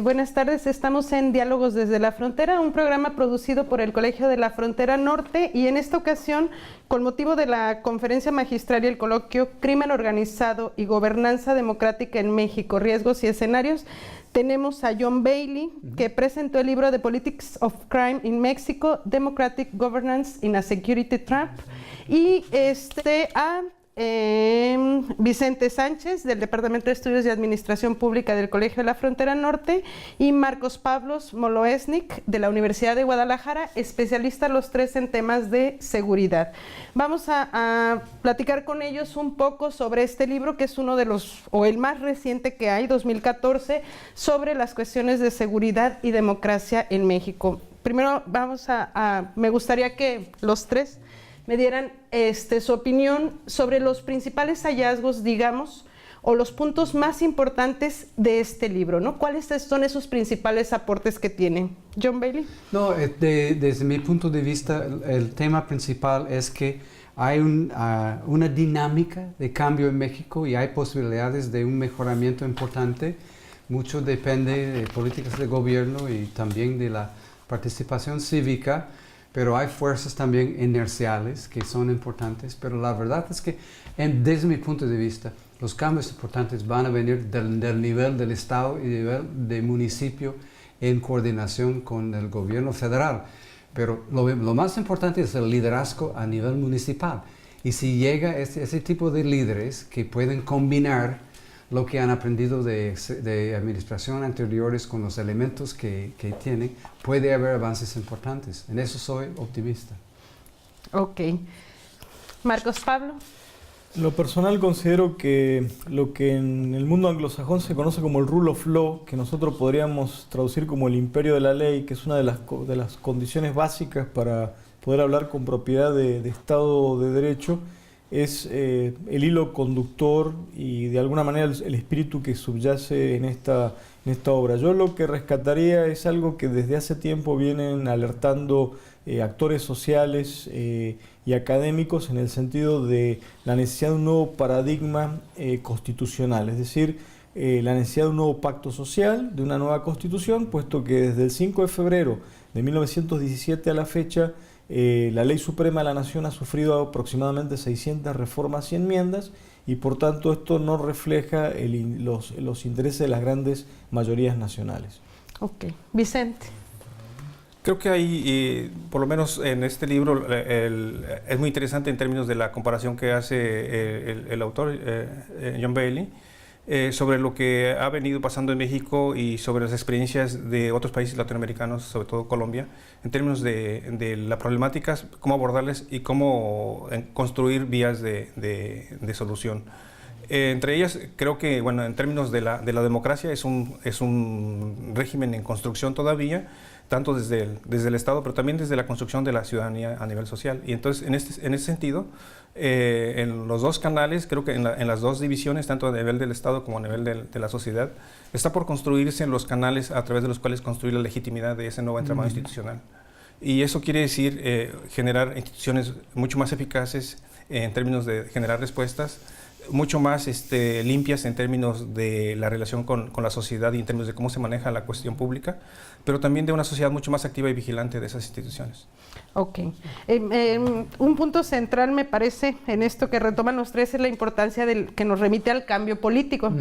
Buenas tardes, estamos en Diálogos desde la Frontera, un programa producido por el Colegio de la Frontera Norte, y en esta ocasión, con motivo de la conferencia magistral y el coloquio Crimen Organizado y Gobernanza Democrática en México, Riesgos y Escenarios, tenemos a John Bailey, que presentó el libro The Politics of Crime in Mexico, Democratic Governance in a Security Trap, y a Vicente Sánchez, del Departamento de Estudios de Administración Pública del Colegio de la Frontera Norte, y Marcos Pavlos Moloesnik, de la Universidad de Guadalajara, especialistas los tres en temas de seguridad. Vamos a platicar con ellos un poco sobre este libro, que es uno de los, o el más reciente que hay, 2014, sobre las cuestiones de seguridad y democracia en México. Primero me gustaría que los tres me dieran su opinión sobre los principales hallazgos, digamos, o los puntos más importantes de este libro, ¿no? ¿Cuáles son esos principales aportes que tiene? John Bailey. No, desde mi punto de vista, el tema principal es que hay una dinámica de cambio en México y hay posibilidades de un mejoramiento importante. Mucho depende de políticas de gobierno y también de la participación cívica, pero hay fuerzas también inerciales que son importantes, pero la verdad es que desde mi punto de vista los cambios importantes van a venir del nivel del Estado y del nivel del municipio en coordinación con el gobierno federal, pero lo más importante es el liderazgo a nivel municipal, y si llega ese tipo de líderes que pueden combinar lo que han aprendido de administración anteriores con los elementos que tienen, puede haber avances importantes. En eso soy optimista. Ok. Marcos Pablo. En lo personal considero que lo que en el mundo anglosajón se conoce como el rule of law, que nosotros podríamos traducir como el imperio de la ley, que es una de las condiciones básicas para poder hablar con propiedad de Estado de Derecho, es el hilo conductor y de alguna manera el espíritu que subyace en esta obra. Yo lo que rescataría es algo que desde hace tiempo vienen alertando actores sociales y académicos, en el sentido de la necesidad de un nuevo paradigma constitucional, es decir, la necesidad de un nuevo pacto social, de una nueva constitución, puesto que desde el 5 de febrero de 1917 a la fecha, la Ley Suprema de la Nación ha sufrido aproximadamente 600 reformas y enmiendas, y por tanto esto no refleja los intereses de las grandes mayorías nacionales. Ok. Vicente. Creo que hay, por lo menos en este libro, es muy interesante en términos de la comparación que hace el autor, John Bailey, sobre lo que ha venido pasando en México y sobre las experiencias de otros países latinoamericanos, sobre todo Colombia, en términos de las problemáticas, cómo abordarles y cómo construir vías de solución. Entre ellas, creo que, bueno, en términos de la democracia, es un régimen en construcción todavía, tanto desde el Estado, pero también desde la construcción de la ciudadanía a nivel social. Y entonces, en ese sentido, en los dos canales, creo que en las dos divisiones, tanto a nivel del Estado como a nivel de la sociedad, está por construirse en los canales a través de los cuales construir la legitimidad de ese nuevo entramado institucional. Y eso quiere decir generar instituciones mucho más eficaces en términos de generar respuestas, mucho más limpias en términos de la relación con la sociedad y en términos de cómo se maneja la cuestión pública, pero también de una sociedad mucho más activa y vigilante de esas instituciones. Ok. Un punto central, me parece, en esto que retoman los tres, es la importancia que nos remite al cambio político.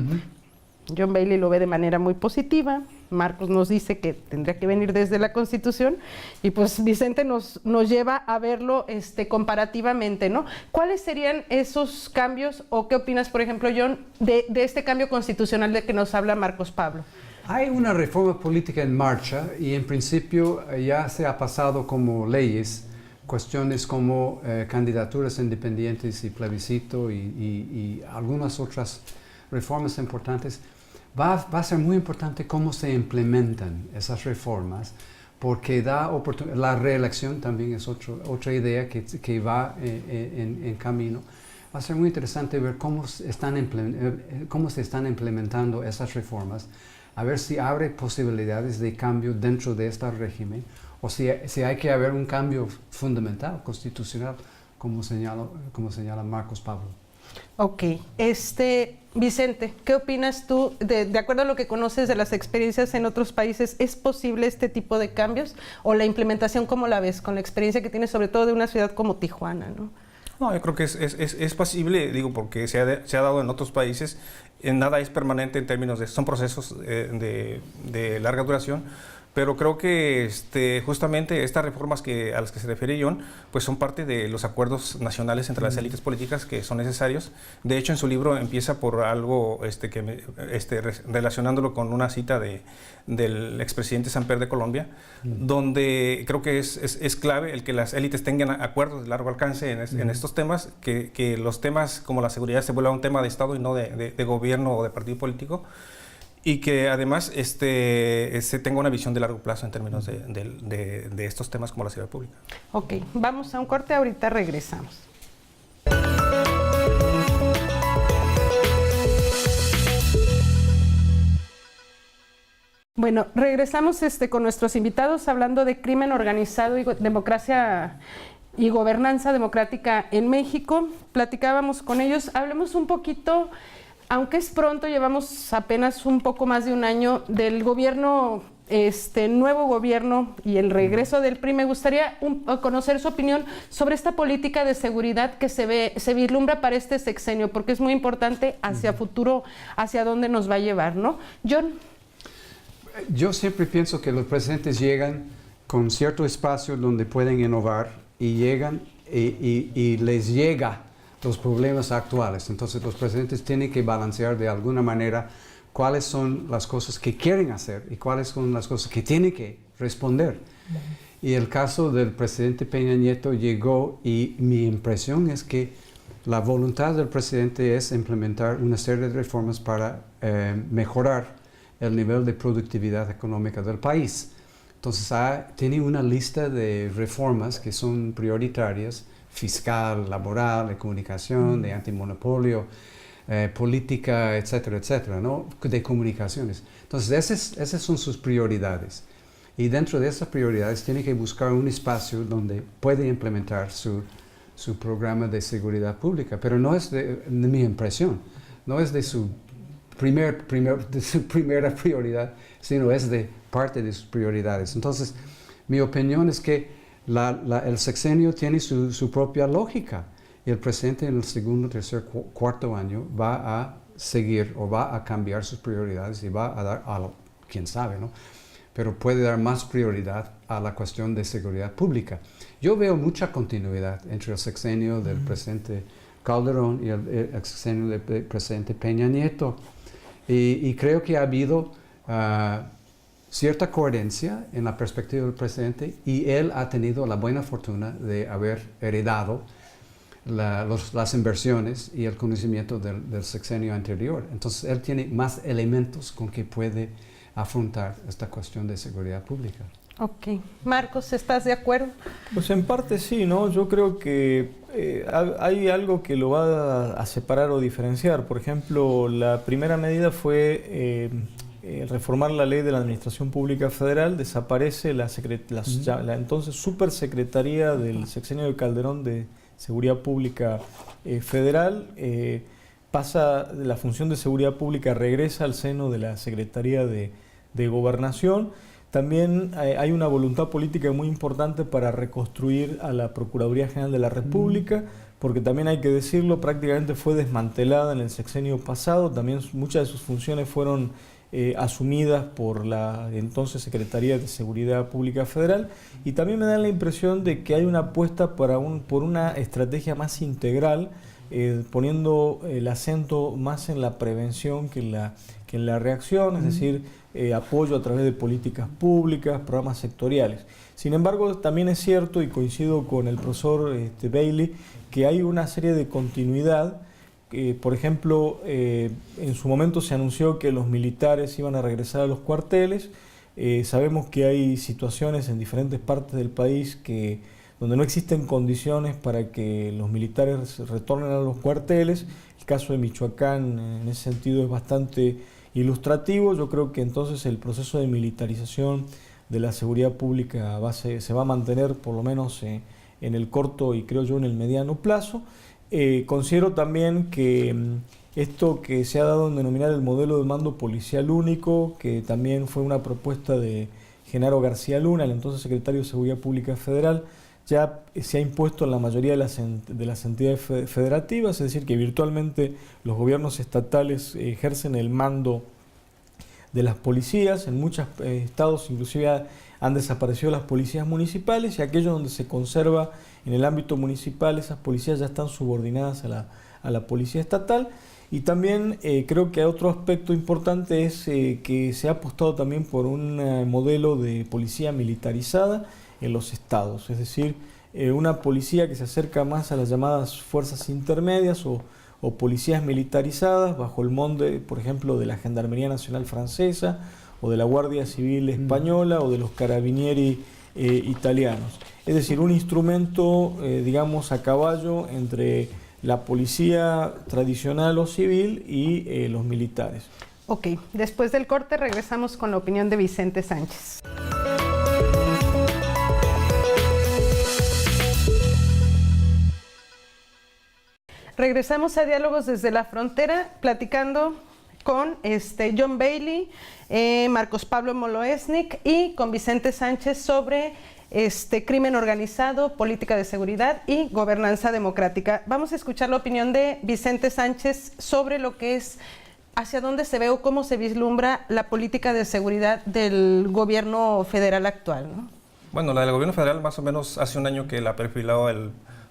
John Bailey lo ve de manera muy positiva, Marcos nos dice que tendría que venir desde la Constitución, y pues Vicente nos lleva a verlo comparativamente, ¿no? ¿Cuáles serían esos cambios, o qué opinas, por ejemplo, John, de este cambio constitucional de que nos habla Marcos Pablo? Hay una reforma política en marcha y en principio ya se ha pasado como leyes cuestiones como candidaturas independientes y plebiscito y algunas otras reformas importantes. Va a ser muy importante cómo se implementan esas reformas, porque da oportunidad. La reelección también es otra idea que va en camino. Va a ser muy interesante ver cómo se están implementando esas reformas, a ver si abre posibilidades de cambio dentro de este régimen, o si hay que haber un cambio fundamental, constitucional, como señala Marcos Pablo. Ok, Vicente, ¿qué opinas tú? De acuerdo a lo que conoces de las experiencias en otros países, ¿es posible este tipo de cambios? ¿O la implementación cómo la ves, con la experiencia que tienes sobre todo de una ciudad como Tijuana, ¿no? No, yo creo que es posible, digo, porque se ha dado en otros países. Nada es permanente en términos de, son procesos de larga duración, pero creo que justamente estas reformas a las que se refiere John, pues son parte de los acuerdos nacionales entre las élites políticas que son necesarios. De hecho, en su libro empieza por algo relacionándolo con una cita del expresidente Samper de Colombia, donde creo que es clave el que las élites tengan acuerdos de largo alcance en estos temas, que los temas como la seguridad se vuelvan un tema de Estado y no de gobierno o de partido político, y que además se tenga una visión de largo plazo en términos de estos temas como la seguridad pública. Ok, vamos a un corte, ahorita regresamos. Bueno, regresamos con nuestros invitados hablando de crimen organizado y democracia y gobernanza democrática en México. Platicábamos con ellos, hablemos un poquito. Aunque es pronto, llevamos apenas un poco más de un año del gobierno, nuevo gobierno y el regreso del PRI. Me gustaría conocer su opinión sobre esta política de seguridad que se vislumbra para este sexenio, porque es muy importante hacia futuro, hacia dónde nos va a llevar, ¿no? John. Yo siempre pienso que los presidentes llegan con cierto espacio donde pueden innovar y llegan y les llega los problemas actuales. Entonces los presidentes tienen que balancear de alguna manera cuáles son las cosas que quieren hacer y cuáles son las cosas que tienen que responder. Y el caso del presidente Peña Nieto llegó y mi impresión es que la voluntad del presidente es implementar una serie de reformas para mejorar el nivel de productividad económica del país. Entonces tiene una lista de reformas que son prioritarias: fiscal, laboral, de comunicación, de antimonopolio, política, etcétera, etcétera, ¿no? De comunicaciones. Entonces, esas son sus prioridades. Y dentro de esas prioridades tiene que buscar un espacio donde puede implementar su programa de seguridad pública. Pero no es de mi impresión, no es de su primera prioridad, sino es de parte de sus prioridades. Entonces, mi opinión es que el sexenio tiene su propia lógica y el presidente en el segundo, tercer, cuarto año va a seguir o va a cambiar sus prioridades y va a dar quién sabe, ¿no? Pero puede dar más prioridad a la cuestión de seguridad pública. Yo veo mucha continuidad entre el sexenio del presidente Calderón y el sexenio del presidente Peña Nieto y creo que ha habido cierta coherencia en la perspectiva del presidente y él ha tenido la buena fortuna de haber heredado las inversiones y el conocimiento del sexenio anterior. Entonces él tiene más elementos con que puede afrontar esta cuestión de seguridad pública. Ok. Marcos, ¿estás de acuerdo? Pues en parte sí, ¿no? Yo creo que hay algo que lo va a separar o diferenciar. Por ejemplo, la primera medida fue reformar la ley de la Administración Pública Federal. Desaparece la entonces Supersecretaría del sexenio de Calderón de Seguridad Pública Federal. Pasa la función de seguridad pública, regresa al seno de la Secretaría de Gobernación. También hay una voluntad política muy importante para reconstruir a la Procuraduría General de la República, porque también hay que decirlo, prácticamente fue desmantelada en el sexenio pasado. También muchas de sus funciones fueron asumidas por la entonces Secretaría de Seguridad Pública Federal, y también me da la impresión de que hay una apuesta por una estrategia más integral, poniendo el acento más en la prevención que en la reacción, es decir, apoyo a través de políticas públicas, programas sectoriales. Sin embargo, también es cierto, y coincido con el profesor Bailey, que hay una serie de continuidad. Por ejemplo, en su momento se anunció que los militares iban a regresar a los cuarteles. Sabemos que hay situaciones en diferentes partes del país donde no existen condiciones para que los militares retornen a los cuarteles. El caso de Michoacán en ese sentido es bastante ilustrativo. Yo creo que entonces el proceso de militarización de la seguridad pública se va a mantener por lo menos en el corto y creo yo en el mediano plazo. considero también que esto que se ha dado en denominar el modelo de mando policial único, que también fue una propuesta de Genaro García Luna, el entonces secretario de Seguridad Pública Federal, ya se ha impuesto en la mayoría de las entidades federativas, es decir, que virtualmente los gobiernos estatales ejercen el mando de las policías. En muchos estados inclusive han desaparecido las policías municipales, y aquellos donde se conserva en el ámbito municipal, esas policías ya están subordinadas a la policía estatal. Y también creo que otro aspecto importante es que se ha apostado también por un modelo de policía militarizada en los estados, es decir, una policía que se acerca más a las llamadas fuerzas intermedias o policías militarizadas bajo el molde, por ejemplo, de la Gendarmería Nacional Francesa o de la Guardia Civil Española o de los Carabinieri italianos. Es decir, un instrumento, digamos, a caballo entre la policía tradicional o civil y los militares. Ok, después del corte regresamos con la opinión de Vicente Sánchez. Regresamos a Diálogos desde la Frontera, platicando con John Bailey, Marcos Pablo Moloesnik y con Vicente Sánchez sobre crimen organizado, política de seguridad y gobernanza democrática. Vamos a escuchar la opinión de Vicente Sánchez sobre lo que es, hacia dónde se ve o cómo se vislumbra la política de seguridad del gobierno federal actual, ¿no? Bueno, la del gobierno federal más o menos hace un año que la perfiló el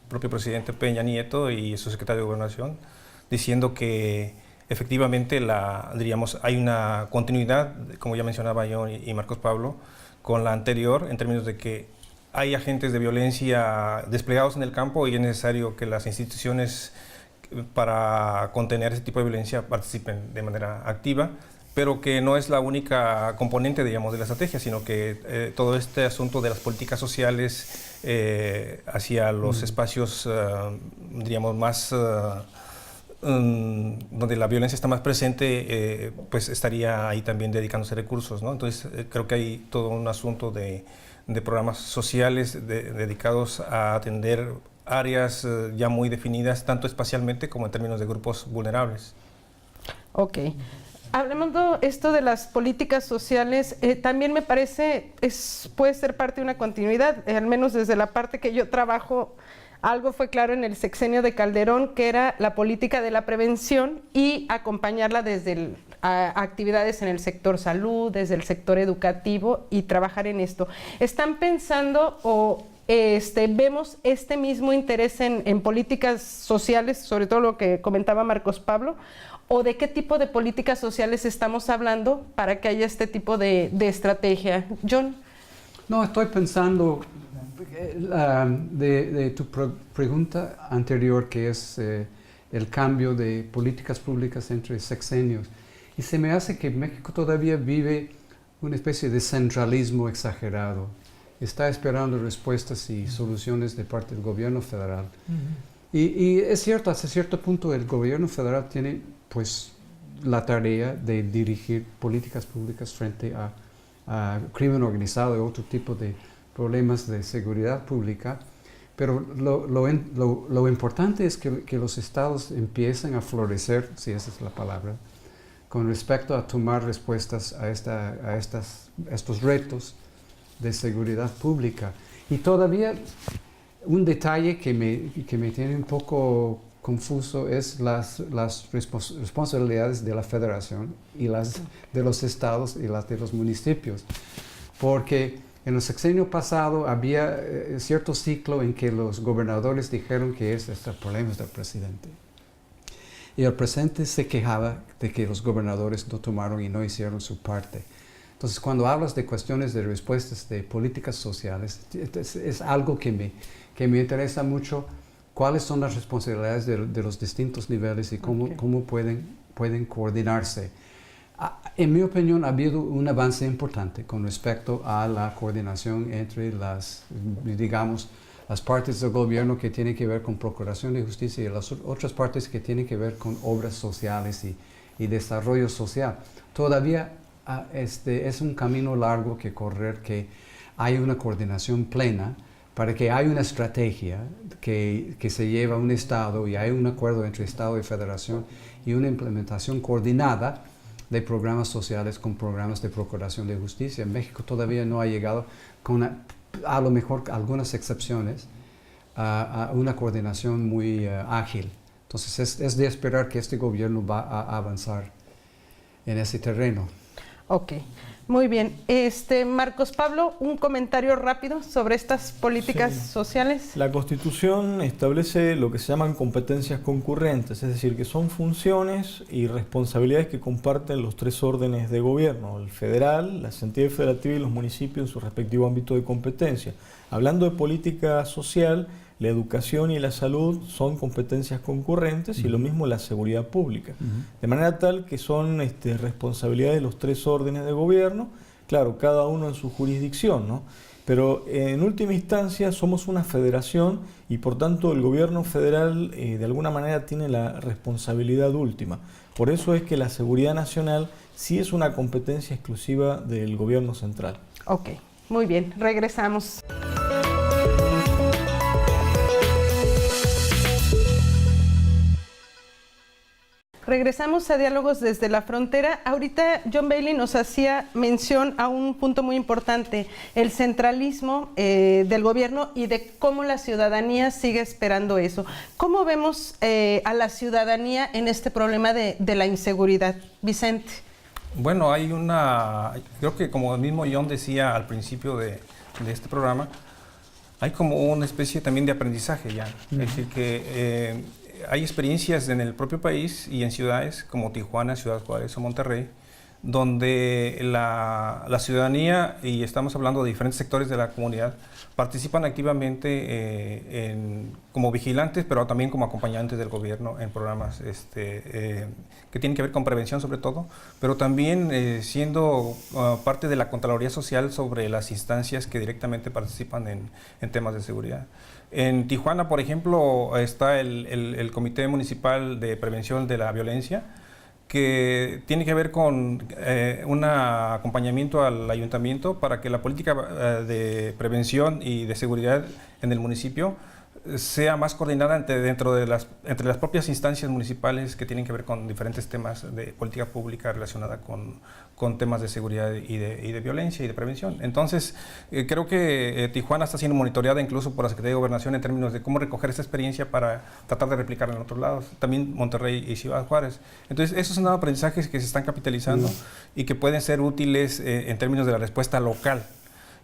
propio presidente Peña Nieto y su secretario de Gobernación, diciendo que efectivamente diríamos, hay una continuidad, como ya mencionaba yo y Marcos Pablo, con la anterior, en términos de que hay agentes de violencia desplegados en el campo y es necesario que las instituciones para contener ese tipo de violencia participen de manera activa, pero que no es la única componente, digamos, de la estrategia, sino que todo este asunto de las políticas sociales hacia los espacios, diríamos, más donde la violencia está más presente, pues estaría ahí también dedicándose recursos, ¿no? Entonces creo que hay todo un asunto de programas sociales dedicados a atender áreas ya muy definidas, tanto espacialmente como en términos de grupos vulnerables. Ok. Hablemos de esto de las políticas sociales, también me parece, puede ser parte de una continuidad, al menos desde la parte que yo trabajo. Algo fue claro en el sexenio de Calderón, que era la política de la prevención y acompañarla desde actividades en el sector salud, desde el sector educativo y trabajar en esto. ¿Están pensando o vemos este mismo interés en políticas sociales, sobre todo lo que comentaba Marcos Pablo? ¿O de qué tipo de políticas sociales estamos hablando para que haya este tipo de estrategia? John. No, estoy pensando de tu pregunta anterior, que es el cambio de políticas públicas entre sexenios. Y se me hace que México todavía vive una especie de centralismo exagerado. Está esperando respuestas y soluciones de parte del gobierno federal. Y es cierto, hasta cierto punto el gobierno federal tiene pues la tarea de dirigir políticas públicas frente a crimen organizado y otro tipo de problemas de seguridad pública, pero lo importante es que los estados empiecen a florecer, si esa es la palabra, con respecto a tomar respuestas a estos retos de seguridad pública. Y todavía un detalle que me tiene un poco confuso es las responsabilidades de la federación y las de los estados y las de los municipios, porque en el sexenio pasado había cierto ciclo en que los gobernadores dijeron que este problema es del presidente. Y el presidente se quejaba de que los gobernadores no tomaron y no hicieron su parte. Entonces, cuando hablas de cuestiones de respuestas de políticas sociales, es algo que me interesa mucho, cuáles son las responsabilidades de los distintos niveles y cómo pueden coordinarse. En mi opinión, ha habido un avance importante con respecto a la coordinación entre las partes del gobierno que tienen que ver con procuración de justicia y las otras partes que tienen que ver con obras sociales y desarrollo social. Todavía es un camino largo que correr, que hay una coordinación plena para que haya una estrategia que se lleva a un Estado y hay un acuerdo entre Estado y Federación y una implementación coordinada de programas sociales con programas de procuración de justicia. En México todavía no ha llegado, a lo mejor algunas excepciones, a una coordinación muy ágil. Entonces es de esperar que este gobierno va a avanzar en ese terreno. Ok, muy bien. Marcos Pablo, un comentario rápido sobre estas políticas sociales. La Constitución establece lo que se llaman competencias concurrentes, es decir, que son funciones y responsabilidades que comparten los tres órdenes de gobierno, el federal, las entidades federativas y los municipios en su respectivo ámbito de competencia. Hablando de política social, la educación y la salud son competencias concurrentes y lo mismo la seguridad pública. De manera tal que son responsabilidades de los tres órdenes de gobierno, claro, cada uno en su jurisdicción, ¿no? Pero en última instancia somos una federación y por tanto el gobierno federal de alguna manera tiene la responsabilidad última. Por eso es que la seguridad nacional sí es una competencia exclusiva del gobierno central. Ok, muy bien, regresamos. Regresamos a Diálogos desde la Frontera. Ahorita John Bailey nos hacía mención a un punto muy importante, el centralismo del gobierno y de cómo la ciudadanía sigue esperando eso. ¿Cómo vemos a la ciudadanía en este problema de la inseguridad? Vicente. Bueno, creo que como el mismo John decía al principio de este programa, hay como una especie también de aprendizaje ya. Es decir, que hay experiencias en el propio país y en ciudades como Tijuana, Ciudad Juárez o Monterrey, donde la ciudadanía, y estamos hablando de diferentes sectores de la comunidad, participan activamente como vigilantes, pero también como acompañantes del gobierno en programas que tienen que ver con prevención sobre todo, pero también siendo parte de la Contraloría Social sobre las instancias que directamente participan en temas de seguridad. En Tijuana, por ejemplo, está el Comité Municipal de Prevención de la Violencia, que tiene que ver con un acompañamiento al ayuntamiento para que la política de prevención y de seguridad en el municipio sea más coordinada entre las propias instancias municipales que tienen que ver con diferentes temas de política pública relacionada con temas de seguridad y de violencia y de prevención. Entonces, creo que Tijuana está siendo monitoreada incluso por la Secretaría de Gobernación en términos de cómo recoger esa experiencia para tratar de replicarla en otros lados, también Monterrey y Ciudad Juárez. Entonces, esos son aprendizajes que se están capitalizando y que pueden ser útiles en términos de la respuesta local.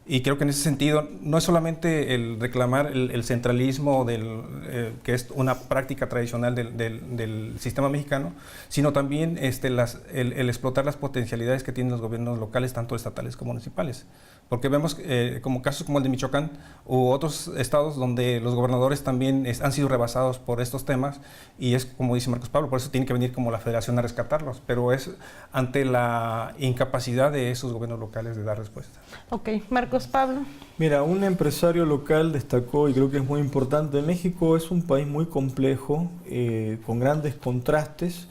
Y creo que en ese sentido no es solamente el reclamar el centralismo que es una práctica tradicional del sistema mexicano, sino también el explotar las potencialidades que tienen los gobiernos locales, tanto estatales como municipales. Porque vemos como casos como el de Michoacán u otros estados donde los gobernadores también han sido rebasados por estos temas, y es como dice Marcos Pablo, por eso tiene que venir como la federación a rescatarlos, pero es ante la incapacidad de esos gobiernos locales de dar respuesta. Ok, Marcos Pablo. Mira, un empresario local destacó, y creo que es muy importante, México es un país muy complejo, con grandes contrastes,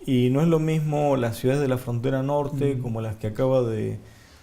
y no es lo mismo las ciudades de la frontera norte como las que acaba de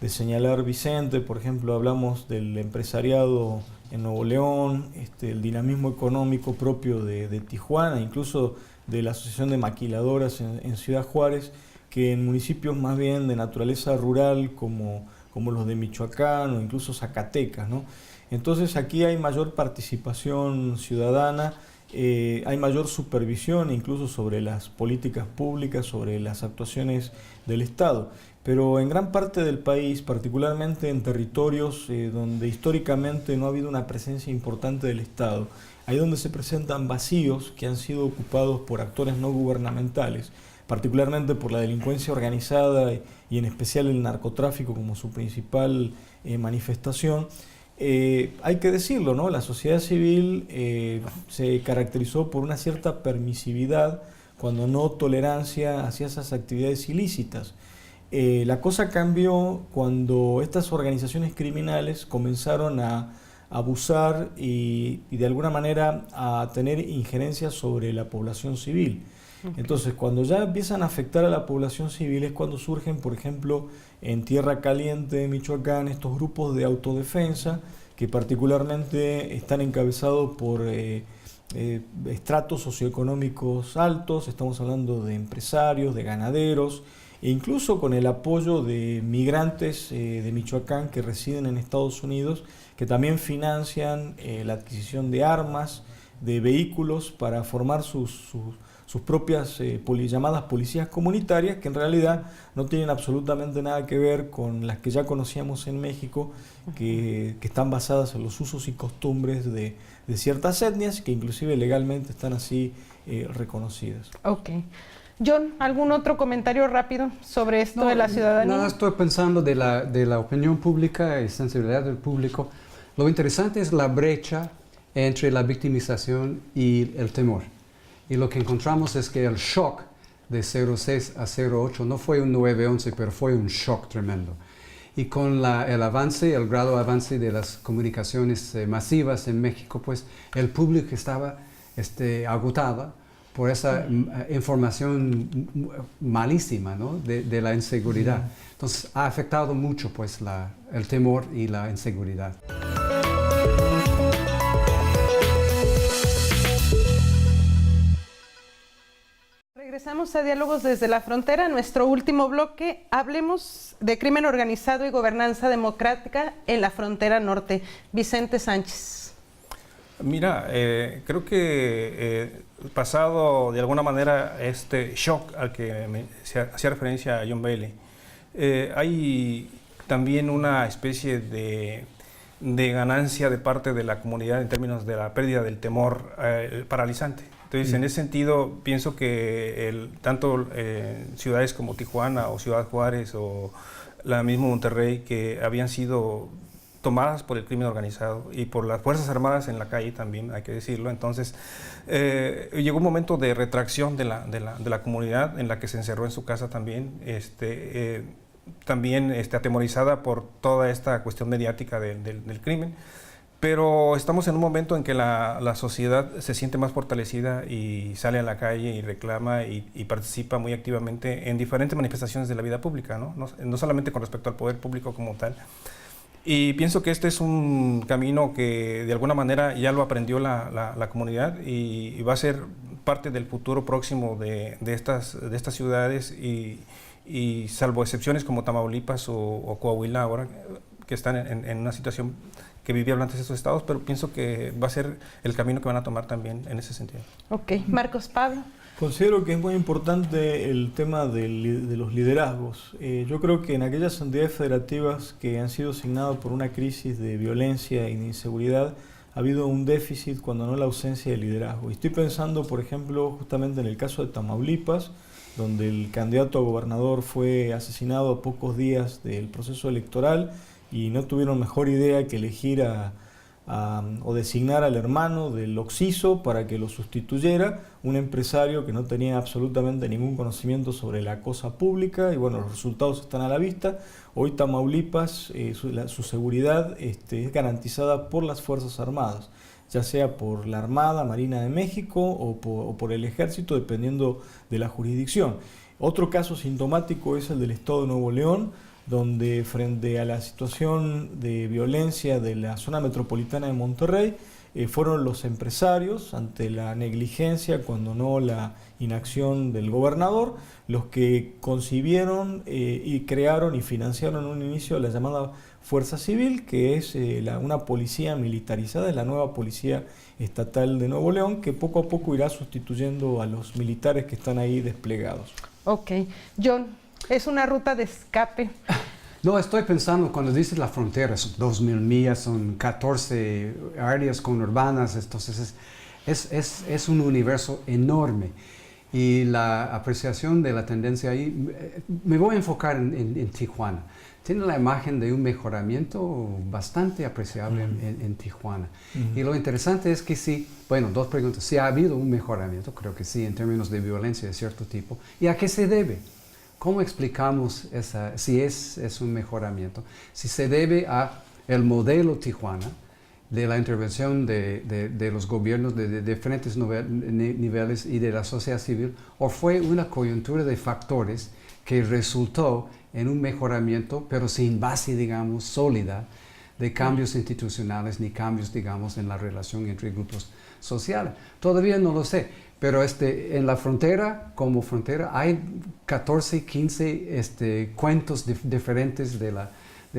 señalar Vicente. Por ejemplo, hablamos del empresariado en Nuevo León, el dinamismo económico propio de Tijuana, incluso de la Asociación de Maquiladoras en Ciudad Juárez, que en municipios más bien de naturaleza rural como los de Michoacán o incluso Zacatecas, ¿no? Entonces aquí hay mayor participación ciudadana, hay mayor supervisión incluso sobre las políticas públicas, sobre las actuaciones del Estado. Pero en gran parte del país, particularmente en territorios donde históricamente no ha habido una presencia importante del Estado, ahí donde se presentan vacíos que han sido ocupados por actores no gubernamentales, particularmente por la delincuencia organizada y en especial el narcotráfico como su principal manifestación. Hay que decirlo, ¿no? La sociedad civil se caracterizó por una cierta permisividad, cuando no tolerancia hacia esas actividades ilícitas. La cosa cambió cuando estas organizaciones criminales comenzaron a abusar y de alguna manera a tener injerencias sobre la población civil. Entonces, cuando ya empiezan a afectar a la población civil es cuando surgen, por ejemplo, en Tierra Caliente, Michoacán, estos grupos de autodefensa que particularmente están encabezados por estratos socioeconómicos altos. Estamos hablando de empresarios, de ganaderos, e incluso con el apoyo de migrantes de Michoacán que residen en Estados Unidos, que también financian la adquisición de armas, de vehículos para formar sus propias llamadas policías comunitarias, que en realidad no tienen absolutamente nada que ver con las que ya conocíamos en México, que están basadas en los usos y costumbres de ciertas etnias, que inclusive legalmente están así reconocidas. Ok. John, ¿algún otro comentario rápido sobre esto de la ciudadanía? Nada, estoy pensando de la opinión pública y sensibilidad del público. Lo interesante es la brecha entre la victimización y el temor. Y lo que encontramos es que el shock de 06 a 08 no fue un 9/11, pero fue un shock tremendo. Y con el grado de avance de las comunicaciones masivas en México, pues el público estaba agotado por esa información malísima, ¿no? de la inseguridad. Entonces ha afectado mucho pues, el temor y la inseguridad. Regresamos a Diálogos desde la Frontera. Nuestro último bloque, hablemos de crimen organizado y gobernanza democrática en la frontera norte. Vicente Sánchez. Mira, creo que pasado de alguna manera este shock al que se hacía referencia a John Bailey, hay también una especie de ganancia de parte de la comunidad en términos de la pérdida del temor paralizante. Entonces, en ese sentido, pienso que tanto ciudades como Tijuana o Ciudad Juárez o la misma Monterrey, que habían sido tomadas por el crimen organizado y por las Fuerzas Armadas en la calle también, hay que decirlo. Entonces, llegó un momento de retracción de la comunidad en la que se encerró en su casa también, atemorizada por toda esta cuestión mediática del crimen. Pero estamos en un momento en que la sociedad se siente más fortalecida y sale a la calle y reclama y participa muy activamente en diferentes manifestaciones de la vida pública, no solamente con respecto al poder público como tal. Y pienso que este es un camino que de alguna manera ya lo aprendió la comunidad y va a ser parte del futuro próximo de estas ciudades y salvo excepciones como Tamaulipas o Coahuila ahora, que están en una situación que vivieron antes estos estados, pero pienso que va a ser el camino que van a tomar también en ese sentido. Ok, Marcos Pablo. Considero que es muy importante el tema de los liderazgos. Yo creo que en aquellas entidades federativas que han sido asignadas por una crisis de violencia y de inseguridad, ha habido un déficit, cuando no la ausencia de liderazgo. Y estoy pensando, por ejemplo, justamente en el caso de Tamaulipas, donde el candidato a gobernador fue asesinado a pocos días del proceso electoral y no tuvieron mejor idea que elegir o designar al hermano del occiso para que lo sustituyera, un empresario que no tenía absolutamente ningún conocimiento sobre la cosa pública, y bueno, los resultados están a la vista. Hoy Tamaulipas, su seguridad es garantizada por las Fuerzas Armadas, ya sea por la Armada, Marina de México o por el Ejército, dependiendo de la jurisdicción. Otro caso sintomático es el del Estado de Nuevo León, donde frente a la situación de violencia de la zona metropolitana de Monterrey, fueron los empresarios, ante la negligencia, cuando no la inacción del gobernador, los que concibieron y crearon y financiaron en un inicio la llamada Fuerza Civil, que es una policía militarizada, es la nueva policía estatal de Nuevo León, que poco a poco irá sustituyendo a los militares que están ahí desplegados. Ok. John, ¿es una ruta de escape? No, estoy pensando, cuando dices la frontera, son 2,000 millas, son 14 áreas conurbanas, entonces es un universo enorme. Y la apreciación de la tendencia ahí, me voy a enfocar en Tijuana. Tiene la imagen de un mejoramiento bastante apreciable en Tijuana. Y lo interesante es que sí, bueno, dos preguntas. Si ha habido un mejoramiento, creo que sí, en términos de violencia de cierto tipo. ¿Y a qué se debe? ¿Cómo explicamos si es un mejoramiento? Si se debe a el modelo Tijuana, de la intervención de los gobiernos de diferentes niveles y de la sociedad civil, o fue una coyuntura de factores que resultó en un mejoramiento, pero sin base, digamos, sólida de cambios institucionales ni cambios, digamos, en la relación entre grupos sociales. Todavía no lo sé, pero en la frontera, como frontera, hay 14, 15 cuentos diferentes de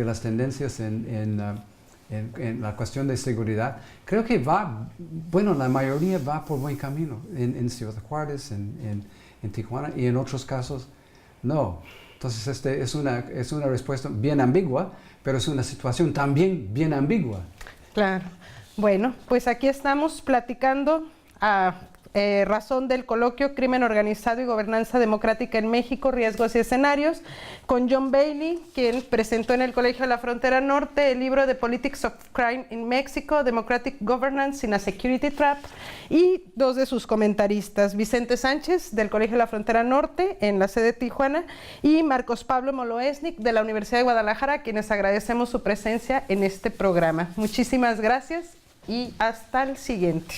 las tendencias en la cuestión de seguridad. Creo que la mayoría va por buen camino en Ciudad Juárez, en Tijuana, y en otros casos no. Entonces es una respuesta bien ambigua, pero es una situación también bien ambigua. Claro. Bueno, pues aquí estamos platicando a razón del coloquio Crimen Organizado y Gobernanza Democrática en México, Riesgos y Escenarios, con John Bailey, quien presentó en el Colegio de la Frontera Norte el libro The Politics of Crime in Mexico, Democratic Governance in a Security Trap, y dos de sus comentaristas, Vicente Sánchez, del Colegio de la Frontera Norte, en la sede de Tijuana, y Marcos Pablo Moloesnik, de la Universidad de Guadalajara, a quienes agradecemos su presencia en este programa. Muchísimas gracias y hasta el siguiente.